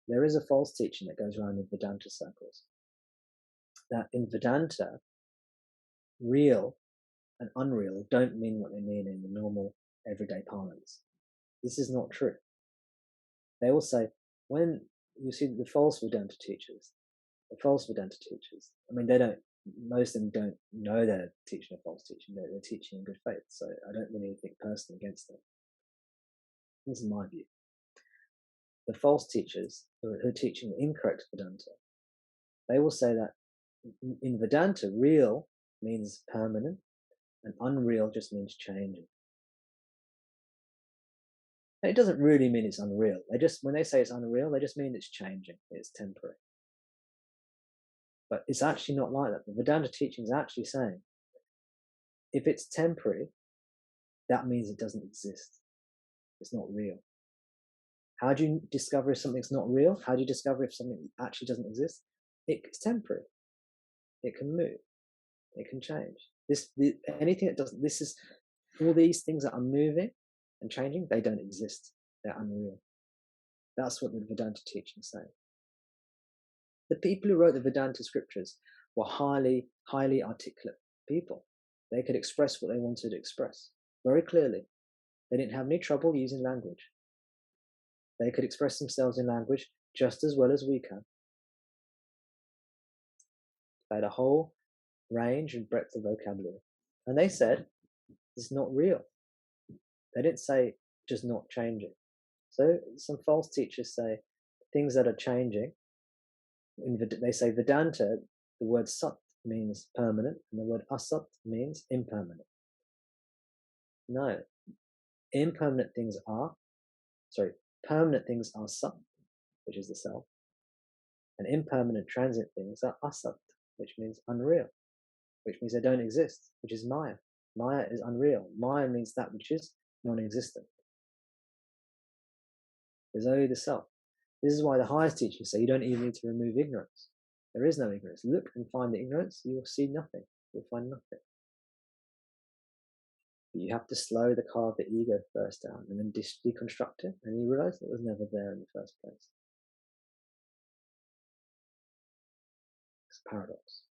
there is a false teaching that goes around in Vedanta circles, that in Vedanta, real and unreal don't mean what they mean in the normal everyday parlance. This is not true. They will say, when you see the false Vedanta teachers, I mean, most of them don't know they're teaching a false teaching, they're teaching in good faith, so I don't really think personally against them. This is my view. The false teachers who are teaching incorrect Vedanta, they will say that in Vedanta, real means permanent and unreal just means changing. And it doesn't really mean it's unreal. When they say it's unreal, they just mean it's changing, it's temporary. But it's actually not like that. The Vedanta teaching is actually saying, if it's temporary, that means it doesn't exist. It's not real. How do you discover if something's not real? How do you discover if something actually doesn't exist? It's temporary. It can move. It can change. Anything that doesn't, all these things that are moving and changing, they don't exist. They're unreal. That's what the Vedanta teachings say. The people who wrote the Vedanta scriptures were highly, highly articulate people. They could express what they wanted to express very clearly. They didn't have any trouble using language. They could express themselves in language just as well as we can. They had a whole range and breadth of vocabulary. And they said, it's not real. They didn't say just not changing. So some false teachers say things that are changing. They say Vedanta, the word sat means permanent, and the word asat means impermanent. No, permanent things are sat, which is the self, and impermanent transient things are asat, which means unreal, which means they don't exist, which is Maya. Maya is unreal. Maya means that which is non-existent. There's only the self. This is why the highest teachings say you don't even need to remove ignorance. There is no ignorance. Look and find the ignorance, you will see nothing. You'll find nothing. But you have to slow the car of the ego first down and then deconstruct it, and you realize it was never there in the first place. It's a paradox.